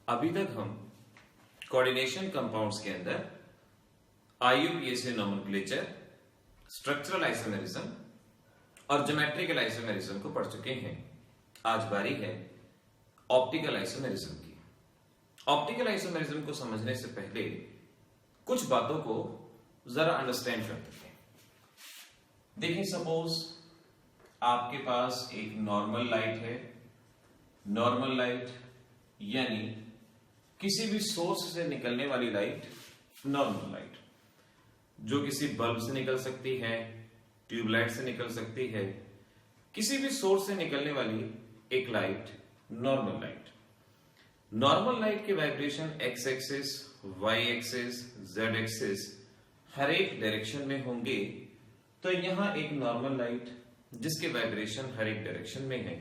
अभी तक हम कोऑर्डिनेशन कंपाउंड्स के अंदर IUPAC नोमेनक्लेचर, स्ट्रक्चरल आइसोमेरिज्म और ज्योमेट्रिकल आइसोमेरिज्म को पढ़ चुके हैं। आज बारी है ऑप्टिकल आइसोमेरिज्म की। ऑप्टिकल आइसोमेरिज्म को समझने से पहले कुछ बातों को जरा अंडरस्टैंड करते हैं। देखिए, सपोज आपके पास एक नॉर्मल लाइट है। नॉर्मल लाइट यानी किसी भी सोर्स से निकलने वाली लाइट नॉर्मल लाइट, जो किसी बल्ब से निकल सकती है, ट्यूबलाइट से निकल सकती है, किसी भी सोर्स से निकलने वाली एक light normal light. Normal light के vibration X axis, Y axis, Z axis हर एक डायरेक्शन में होंगे। तो यहां एक नॉर्मल लाइट जिसके वाइब्रेशन हर एक डायरेक्शन में है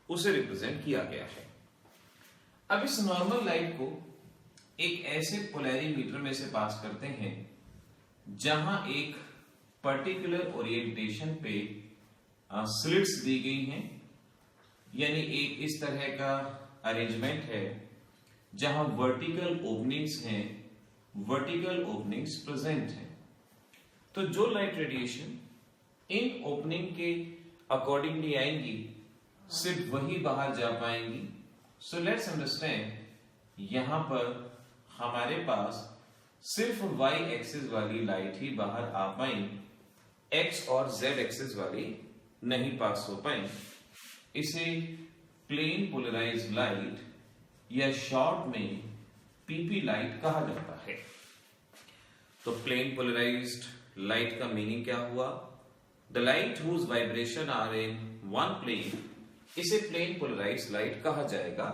उसे रिप्रेजेंट किया गया है। अब इस नॉर्मल लाइट को एक ऐसे पोलैरिमीटर में से पास करते हैं जहां एक पर्टिकुलर ओरिएंटेशन पे स्लिट्स दी गई हैं, यानी एक इस तरह का अरेंजमेंट है जहां वर्टिकल ओपनिंग्स हैं, वर्टिकल ओपनिंग्स प्रेजेंट हैं। तो जो लाइट रेडिएशन इन ओपनिंग के अकॉर्डिंगली आएंगी सिर्फ वही बाहर जा पाएंगी। सो लेट्स अंडरस्टैंड, यहां पर हमारे पास सिर्फ y एक्सिस वाली लाइट ही बाहर आ पाई, x और z एक्सिस वाली नहीं पास हो पाई। इसे प्लेन पोलराइज्ड लाइट या शॉर्ट में पीपी लाइट कहा जाता है। तो प्लेन पोलराइज्ड लाइट का मीनिंग क्या हुआ? The light whose vibration are in one plane, इसे प्लेन पोलराइज्ड लाइट कहा जाएगा।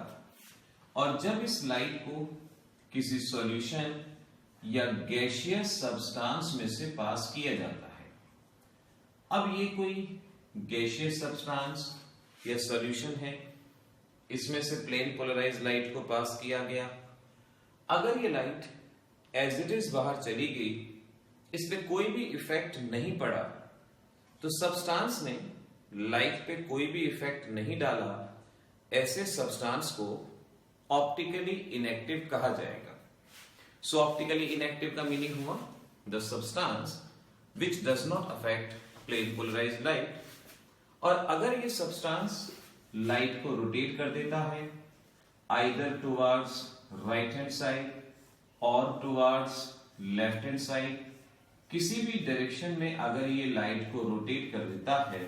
और जब इस लाइट को किसी सॉल्यूशन या गैसियस सब्सटेंस में से पास किया जाता है, अब ये कोई गैसियस सब्सटेंस या सॉल्यूशन है, इसमें से प्लेन पोलराइज्ड लाइट को पास किया गया। अगर ये लाइट एज इट इज बाहर चली गई, इस पे कोई भी इफेक्ट नहीं पड़ा, तो सब्सटेंस ने लाइट पे कोई भी इफेक्ट नहीं डाला, ऐसे सब्सटेंस को ऑप्टिकली इनएक्टिव कहा जाएगा। सो ऑप्टिकली इनएक्टिव का मीनिंग हुआ the substance which does not affect plane polarised light. और अगर ये सब्सटेंस लाइट को रोटेट कर देता है either towards right hand side और टुवर्ड्स लेफ्ट हैंड साइड, किसी भी डायरेक्शन में अगर ये लाइट को रोटेट कर देता है,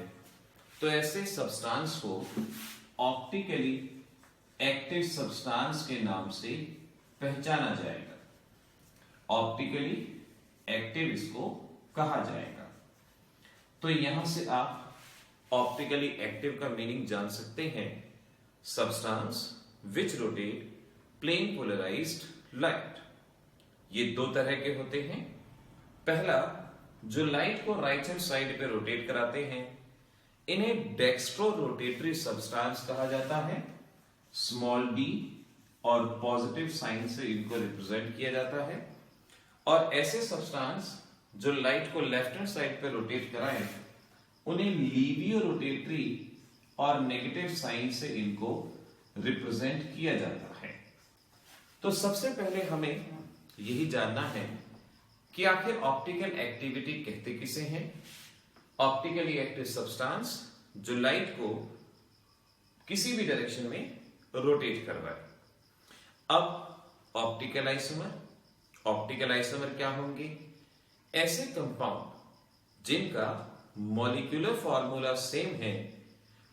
तो ऐसे सब्सटेंस को ऑप्टिकली एक्टिव सब्सटेंस के नाम से पहचाना जाएगा। ऑप्टिकली एक्टिव इसको कहा जाएगा। तो यहां से आप ऑप्टिकली एक्टिव का मीनिंग जान सकते हैं, substance which rotate plane polarised light. ये दो तरह के होते हैं। पहला, जो लाइट को राइट हैंड साइड पे रोटेट कराते हैं, इन्हें डेक्स्ट्रो रोटेटरी सब्सटेंस कहा जाता है, स्मॉल d और पॉजिटिव साइन से इनको रिप्रेजेंट किया जाता है। और ऐसे सब्सटेंस जो लाइट को लेफ्ट हैंड साइड पे रोटेट कराएं, उन्हें लीवियो रोटेटरी और नेगेटिव साइन से इनको रिप्रेजेंट किया जाता है। तो सबसे पहले हमें यही जानना है कि आखिर ऑप्टिकल एक्टिविटी कहते किसे हैं। ऑप्टिकली एक्टिव सब्सटेंस जो लाइट को किसी भी डायरेक्शन में रोटेट कर रहा है। अब ऑप्टिकल आइसोमर क्या होंगे? ऐसे कंपाउंड जिनका मॉलिक्यूलर फॉर्मूला सेम है,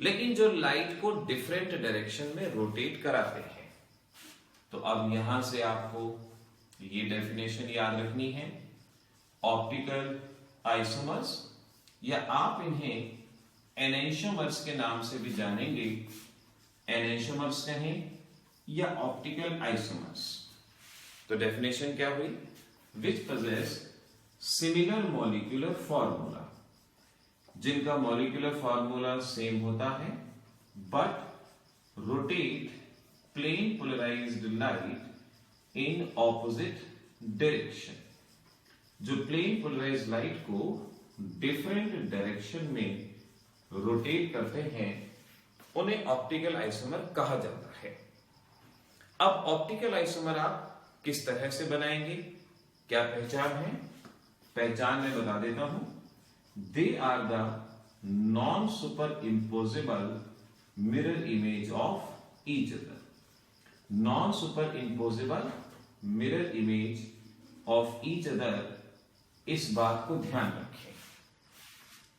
लेकिन जो लाइट को डिफरेंट डायरेक्शन में रोटेट कराते हैं। तो अब यहां से आपको ये डेफिनेशन याद रखनी है। ऑप्टिकल आइसोमर्स, या आप इन्हें एनेंटियोमर्स के नाम से भी जानेंगे, एनेंटियोमर्स कहें या ऑप्टिकल आइसोमर्स। तो डेफिनेशन क्या हुई? Which possess similar molecular formula, जिनका मॉलिक्यूलर फॉर्मूला सेम होता है but rotate plane polarised light in opposite direction. जो प्लेन पोलराइज्ड लाइट को डिफरेंट डायरेक्शन में रोटेट करते हैं, उन्हें ऑप्टिकल आइसोमर कहा जाता है। अब ऑप्टिकल आइसोमर आप किस तरह से बनाएंगे, क्या पहचान है? पहचान मैं बता देता हूं, they are the non superimposable mirror image of each other. Non superimposable mirror image of each other, इस बात को ध्यान रखें।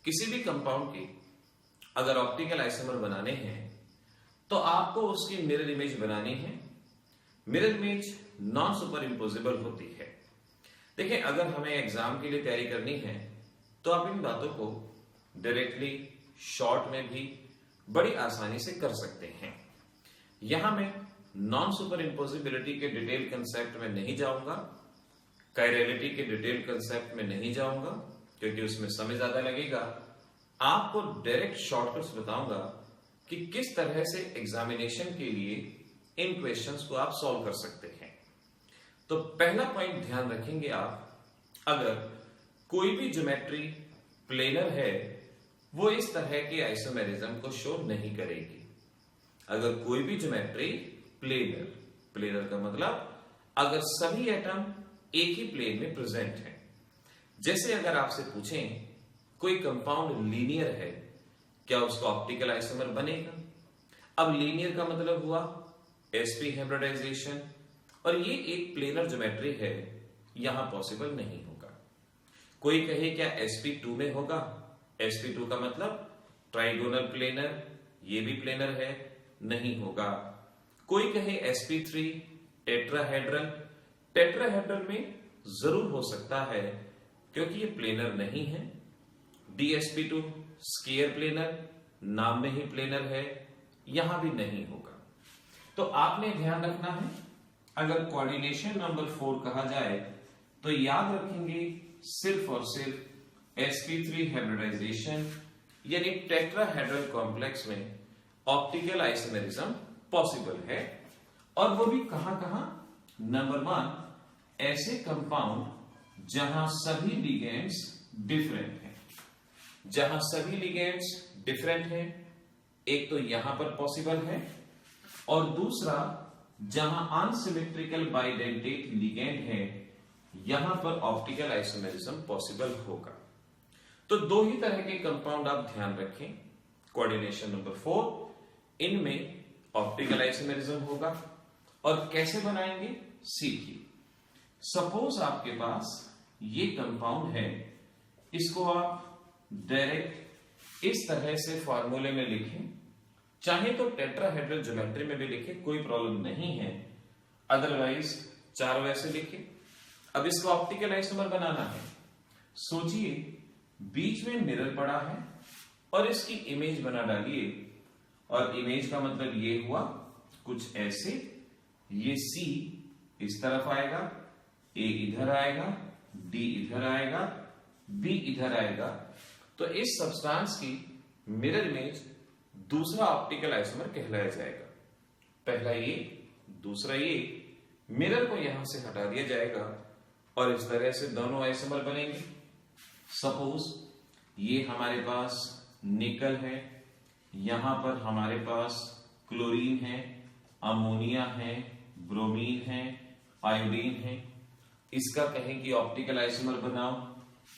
किसी भी कंपाउंड के अगर ऑप्टिकल आइसोमर बनाने हैं तो आपको उसकी मिरर इमेज बनानी है। Mirror image non super imposable होती है। देखिए, अगर हमें एग्जाम के लिए तैयारी करनी है तो आप इन बातों को डायरेक्टली शॉर्ट में भी बड़ी आसानी से कर सकते हैं। यहां मैं नॉन सुपर इम्पोजिबिलिटी के डिटेल कंसेप्ट में नहीं जाऊंगा, कायरलिटी के डिटेल कंसेप्ट में नहीं जाऊंगा, क्योंकि उसमें समय ज्यादा लगेगा। आपको डायरेक्ट शॉर्टकट्स बताऊंगा कि किस तरह से एग्जामिनेशन के लिए इन क्वेश्चंस को आप सॉल्व कर सकते हैं। तो पहला पॉइंट ध्यान रखेंगे आप, अगर कोई भी ज्योमेट्री प्लेनर है वो इस तरह के आइसोमेरिज्म को शो नहीं करेगी। अगर कोई भी ज्योमेट्री प्लेनर का मतलब अगर सभी एटम एक ही प्लेन में प्रेजेंट है। जैसे अगर आपसे पूछें कोई कंपाउंड लीनियर है, क्या उसका ऑप्टिकल आइसोमर बनेगा? अब लीनियर का मतलब हुआ sp हाइब्रिडाइजेशन, और ये एक प्लेनर ज्योमेट्री है, यहां पॉसिबल नहीं होगा। कोई कहे क्या sp2 में होगा? sp2 का मतलब ट्राइगोनल प्लेनर, ये भी प्लेनर है, नहीं होगा। कोई कहे sp3 टेट्राहेड्रल, टेट्राहेड्रल में जरूर हो सकता है क्योंकि ये प्लेनर नहीं है। dsp2 स्क्वायर प्लेनर, नाम में ही प्लेनर है, यहां भी नहीं होगा। तो आपने ध्यान रखना है, अगर कोऑर्डिनेशन नंबर 4 कहा जाए तो याद रखेंगे सिर्फ और सिर्फ sp3 हाइब्रिडाइजेशन यानी टेट्राहेड्रल कॉम्प्लेक्स में ऑप्टिकल आइसोमेरिज्म पॉसिबल है। और वो भी कहां कहां? नंबर 1, ऐसे कंपाउंड जहां सभी लिगेंड्स डिफरेंट हैं। जहां सभी लिगेंड्स डिफरेंट हैं, एक तो यहां पर पॉसिबल है, और दूसरा जहां अनसिमेट्रिकल बाइडेंटेट लिगेंड है, यहां पर ऑप्टिकल आइसोमेरिज्म पॉसिबल होगा। तो दो ही तरह के कंपाउंड आप ध्यान रखें। कोऑर्डिनेशन नंबर 4, इनमें ऑप्टिकल आइसोमेरिज्म होगा। और कैसे बनाएंगे सीखिए। सपोज आपके पास ये कंपाउंड है, इसको आप डायरेक्ट इस तरह से फॉर्मूले में लिखें, चाहे तो टेट्राहेड्रल ज्योमेट्री में भी लिखें, कोई प्रॉब्लम नहीं है, अदरवाइज 4 वैसे लिखें। अब इसको ऑप्टिकल आइसोमर बनाना है। सोचिए बीच में मिरर पड़ा है और इसकी इमेज बना डालिए, और इमेज का मतलब ये हुआ कुछ ऐसे, ये C इस तरफ आएगा, A इधर आएगा, D इधर आएगा, B इधर आएगा। तो इस सब्सटेंस की मिरर इमेज दूसरा ऑप्टिकल आइसोमर कहलाया जाएगा। पहला ये, दूसरा ये, मिरर को यहां से हटा दिया जाएगा और इस तरह से दोनों आइसोमर बनेंगे। सपोज ये हमारे पास निकल है, यहां पर हमारे पास क्लोरीन है, अमोनिया है, ब्रोमीन है, आयोडीन है। इसका कहें कि ऑप्टिकल आइसोमर बनाओ,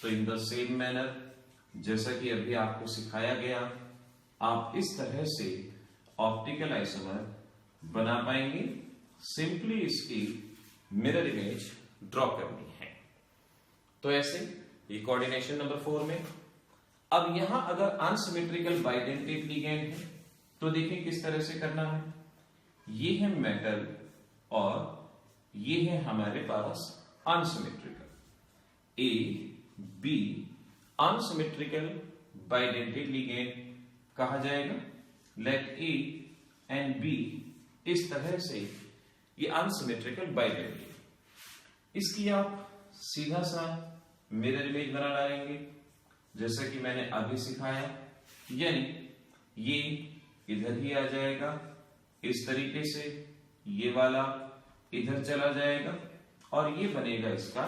तो इन द सेम मैनर जैसा कि अभी आपको सिखाया गया, आप इस तरह से ऑप्टिकल आइसोमर बना पाएंगे। सिंपली इसकी मिरर इमेज ड्रॉ करनी है। तो ऐसे ये कोऑर्डिनेशन नंबर 4 में। अब यहां अगर अनसिमेट्रिकल बाइडेंटेट लिगेंड है तो देखिए किस तरह से करना है। ये है मेटल और ये है हमारे पास unsymmetrical. A B unsymmetrical bidentate ligand कहा जाएगा। लेट ए एंड बी इस तरह से ये अनसिमेट्रिकल बाइडेंटेट, इसकी आप सीधा सा मिरर इमेज बना डालेंगे जैसा कि मैंने अभी सिखाया, यानी ये इधर ही आ जाएगा इस तरीके से, ये वाला इधर चला जाएगा और ये बनेगा इसका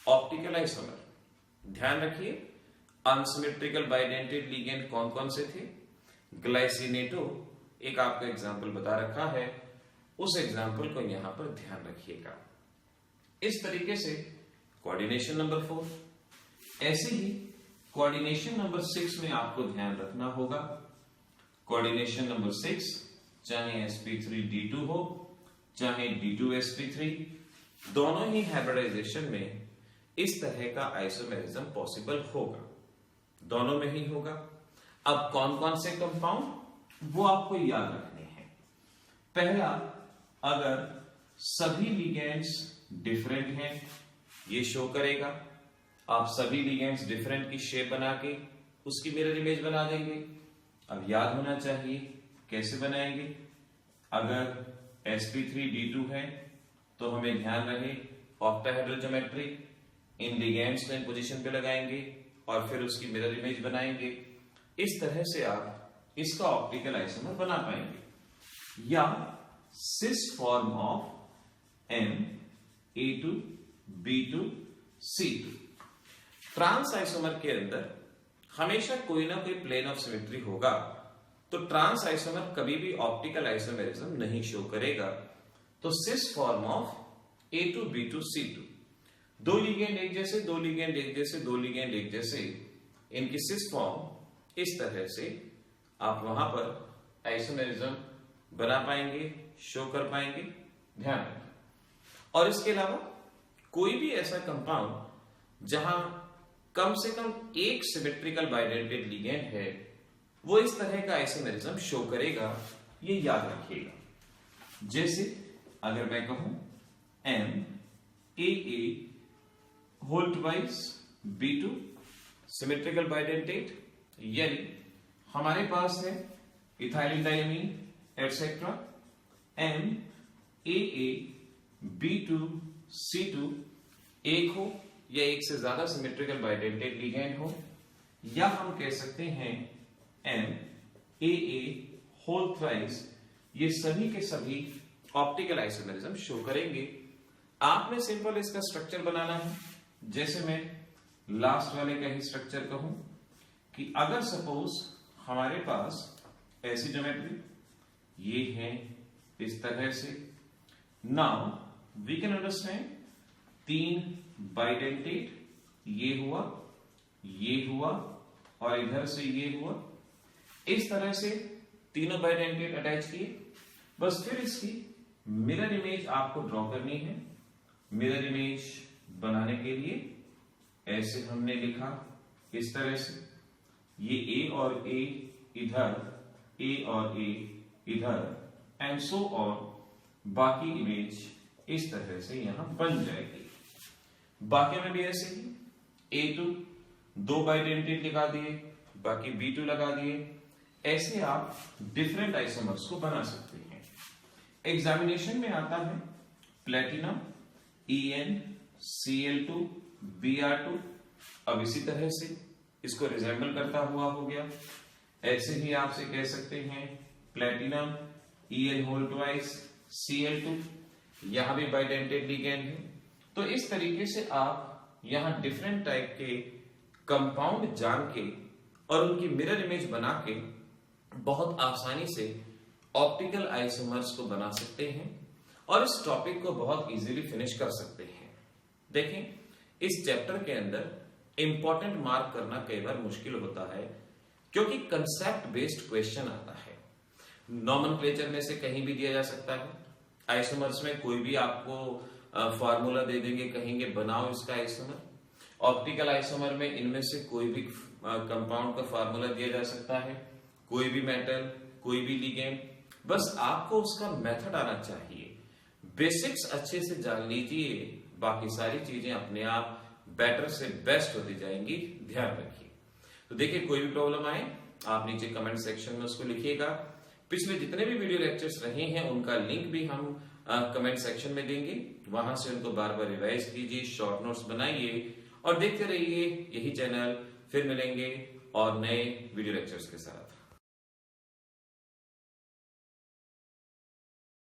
ऑप्टिकल आइसोमर। ध्यान रखिए अनसिमेट्रिकल बाइडेंटेट लिगेंड कौन कौन से थे। ग्लाइसिनेटो एक आपका एग्जांपल बता रखा है, उस एग्जाम्पल को यहां पर ध्यान रखिएगा। इस तरीके से कोऑर्डिनेशन नंबर 4। ऐसे ही कोऑर्डिनेशन नंबर 6 में आपको ध्यान रखना होगा। कोऑर्डिनेशन नंबर 6 चाहे sp3d2 हो चाहे d2sp3, दोनों ही हाइब्रिडाइजेशन में इस तरह का आइसोमेरिज्म पॉसिबल होगा, दोनों में ही होगा। अब कौन कौन से कंपाउंड वो आपको याद रखने हैं। पहला, अगर सभी लिगेंड्स डिफरेंट हैं, ये शो करेगा। आप सभी लिगेंड्स डिफरेंट की शेप बना के उसकी मिरर इमेज बना देंगे। अब याद होना चाहिए कैसे बनाएंगे। अगर sp3d2 है तो हमें ध्यान रहे ऑक्टाहेड्रल ज्योमेट्री, इन लिगेंड्स को इन पोजीशन पे लगाएंगे और फिर उसकी मिरर इमेज बनाएंगे। इस तरह से आप इसका ऑप्टिकल आइसोमर बना पाएंगे। या cis form of Na2B2C2। Trans isomer के अंदर हमेशा कोई ना कोई प्लेन ऑफ सिमेट्री होगा, तो ट्रांस आइसोमर कभी भी ऑप्टिकल आइसोमेरिज्म नहीं शो करेगा। तो सिस फॉर्म ऑफ A2B2C2, दो लिगेंड एक जैसे, दो लिगेंड एक जैसे, दो लिगेंड एक जैसे, इनकी सिस फॉर्म इस तरह से आप वहां पर आइसोमेरिज्म बना पाएंगे, शो कर पाएंगे। ध्यान रखें। और इसके अलावा कोई भी ऐसा कंपाउंड जहां कम से कम एक सिमेट्रिकल बाइडेंटेड लिगेंड है, वो इस तरह का आइसोमेरिज्म शो करेगा, ये याद रखिएगा। जैसे अगर मैं कहूं MAA whole twice B2 symmetrical bidentate, यानी हमारे पास है ethylene diamine etcetera, MAA B2C2 एक हो या एक से ज्यादा सिमेट्रिकल बाइडेंटेड लिगेंड हो, या हम कह सकते हैं MAA होल थ्राइस, ये सभी के सभी ऑप्टिकल आइसोमेरिज्म शो करेंगे। आपने सिंपल इसका स्ट्रक्चर बनाना है। जैसे मैं लास्ट वाले का ही स्ट्रक्चर कहूं कि अगर सपोज हमारे पास ऐसी ज्योमेट्री ये है इस तरह से, नाउ वी कैन अंडरस्टैंड तीन बाइडेंटेट, ये हुआ और इधर से ये हुआ, इस तरह से तीनों बाइडेंटेट अटैच किए। बस फिर इसकी मिरर इमेज आपको ड्रॉ करनी है। मिरर इमेज बनाने के लिए ऐसे हमने लिखा इस तरह से, ये A और A इधर, A और A इधर, एंड सो ऑन। बाकी इमेज इस तरह से यहां बन जाएगी। बाकी में भी ऐसे ही A2 दो बाइडेंटेट लगा दिए, बाकी B2 लगा दिए। ऐसे आप डिफरेंट आइसोमर्स को बना सकते हैं। एग्जामिनेशन में आता है प्लेटिनम EnCl2 Br2। अब इसी तरह से इसको रिजेंबल करता हुआ हो गया। ऐसे ही आपसे कह सकते हैं platinum En whole twice Cl2, यहां भी बाइडेंटेड लिगेंड है। तो इस तरीके से आप यहां डिफरेंट टाइप के कंपाउंड जान के और उनकी मिरर इमेज बना के बहुत आसानी से ऑप्टिकल आइसोमर्स को बना सकते हैं और इस टॉपिक को बहुत इजीली फिनिश कर सकते हैं। देखें, इस चैप्टर के अंदर इंपॉर्टेंट मार्क करना कई बार मुश्किल होता है क्योंकि कंसेप्ट बेस्ड क्वेश्चन आता है। नॉमेनक्लेचर में से कहीं भी दिया जा सकता है। आइसोमर्स में कोई भी आपको फार्मूला दे देंगे, कहेंगे बनाओ इसका आइसोमर। ऑप्टिकल आइसोमर में इनमें से कोई भी कंपाउंड का फार्मूला दिया जा सकता है, कोई भी मेटल, कोई भी लिगेंड, बस आपको उसका मेथड आना चाहिए। बेसिक्स अच्छे से जान लीजिए, बाकी सारी चीजें अपने आप बेटर से बेस्ट होती जाएंगी। ध्यान रखिए। तो देखिए, कोई भी प्रॉब्लम आए आप नीचे कमेंट सेक्शन में उसको लिखिएगा। पिछले जितने भी वीडियो लेक्चर्स रहे हैं उनका लिंक भी हम कमेंट सेक्शन में देंगे, वहां से उनको बार बार रिवाइज कीजिए, शॉर्ट नोट्स बनाइए और देखते रहिए यही चैनल। फिर मिलेंगे और नए वीडियो लेक्चर्स के साथ।